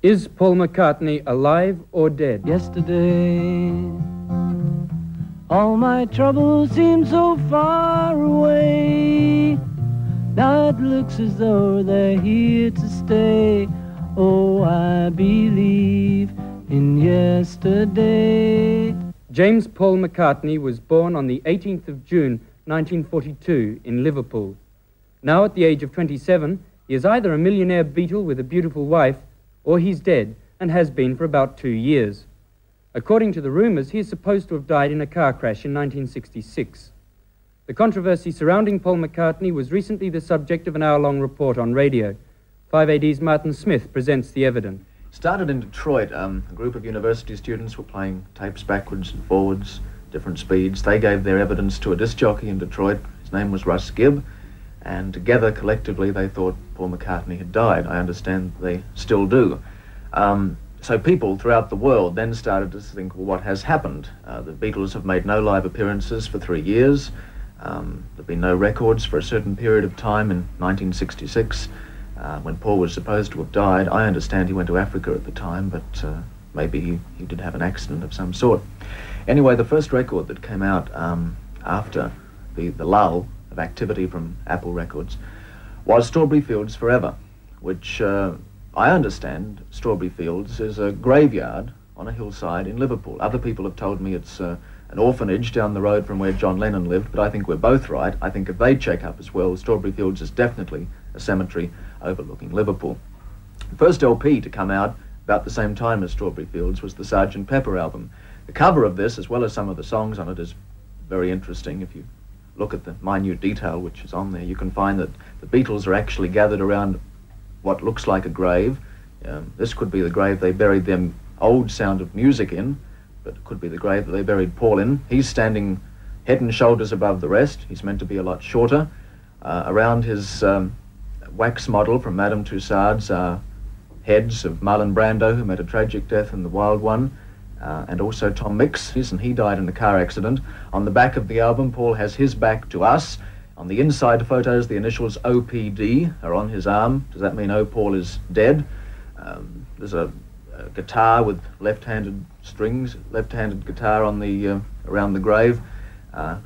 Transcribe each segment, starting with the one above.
Is Paul McCartney alive or dead? Yesterday, all my troubles seem so far away. Now it looks as though they're here to stay. Oh, I believe in yesterday. James Paul McCartney was born on the 18th of June, 1942, in Liverpool. Now at the age of 27, he is either a millionaire Beatle with a beautiful wife, or he's dead and has been for about 2 years. According to the rumors, he is supposed to have died in a car crash in 1966. The controversy surrounding Paul McCartney was recently the subject of an hour-long report on radio. 5AD's Martin Smith presents the evidence. Started in Detroit. A group of university students were playing tapes backwards and forwards, different speeds. They gave their evidence to a disc jockey in Detroit. His name was Russ Gibb, and together, collectively, they thought Paul McCartney had died. I understand they still do. So people throughout the world then started to think, well, what has happened? The Beatles have made no live appearances for 3 years. There have been no records for a certain period of time in 1966. When Paul was supposed to have died, I understand he went to Africa at the time, but maybe he did have an accident of some sort. Anyway, the first record that came out after the lull of activity from Apple Records was Strawberry Fields Forever, which I understand Strawberry Fields is a graveyard on a hillside in Liverpool. Other people have told me it's an orphanage down the road from where John Lennon lived, but I think we're both right. I think if they check up as well, Strawberry Fields is definitely a cemetery overlooking Liverpool. The first LP to come out about the same time as Strawberry Fields was the Sgt. Pepper album. The cover of this, as well as some of the songs on it, is very interesting. If you look at the minute detail which is on there, you can find that the Beatles are actually gathered around what looks like a grave. This could be the grave they buried their old Sound of Music in, but it could be the grave that they buried Paul in. He's standing head and shoulders above the rest. He's meant to be a lot shorter. Around his wax model from Madame Tussauds are heads of Marlon Brando, who met a tragic death in The Wild One, and also Tom Mix, and he died in a car accident. On the back of the album, Paul has his back to us. On the inside photos, the initials OPD are on his arm. Does that mean, oh, Paul is dead? There's a guitar with left-handed strings, left-handed guitar on the around the grave.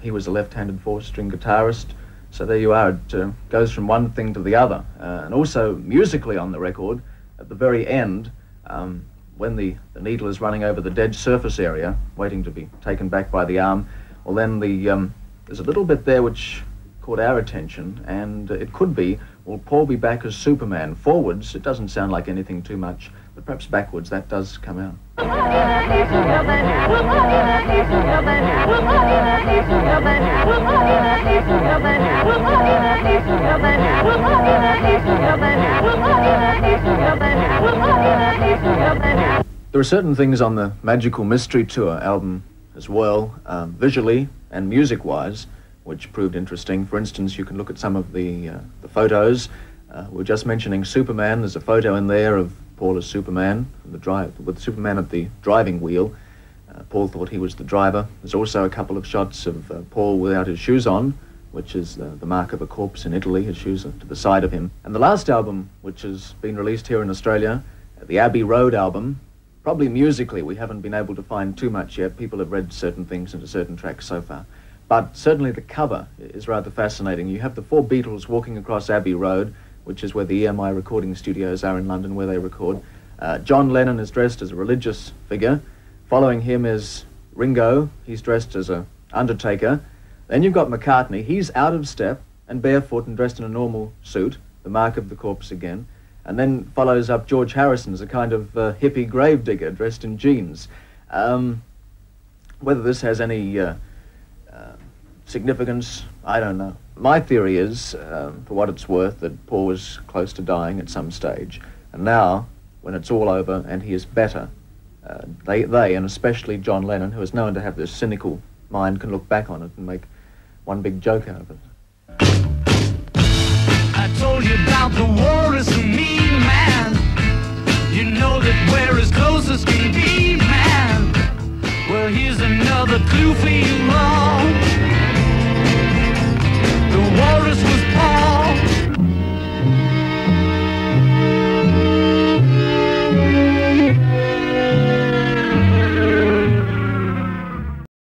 He was a left-handed four-string guitarist. So there you are. It goes from one thing to the other. And also, musically on the record, at the very end, when the needle is running over the dead surface area, waiting to be taken back by the arm, well then there's a little bit there which caught our attention, and it could be, will Paul be back as Superman? Forwards, it doesn't sound like anything too much, but perhaps backwards, that does come out. There are certain things on the Magical Mystery Tour album as well, visually and music-wise, which proved interesting. For instance, you can look at some of the photos. We're just mentioning Superman. There's a photo in there of Paul as Superman, with Superman at the driving wheel. Paul thought he was the driver. There's also a couple of shots of Paul without his shoes on, which is the mark of a corpse in Italy. His shoes are to the side of him. And the last album, which has been released here in Australia, the Abbey Road album, probably musically we haven't been able to find too much yet. People have read certain things into certain tracks so far. But certainly the cover is rather fascinating. You have the four Beatles walking across Abbey Road, which is where the EMI recording studios are in London, where they record. John Lennon is dressed as a religious figure. Following him is Ringo. He's dressed as an undertaker. Then you've got McCartney. He's out of step and barefoot and dressed in a normal suit, the mark of the corpse again. And then follows up George Harrison as a kind of hippie gravedigger dressed in jeans. Whether this has any significance, I don't know. My theory is, for what it's worth, that Paul was close to dying at some stage. And now, when it's all over and he is better, they, and especially John Lennon, who is known to have this cynical mind, can look back on it and make one big joke out of it. I told you about the war is a mean man. You know that we're as close as can be, man. Well, here's another clue for you.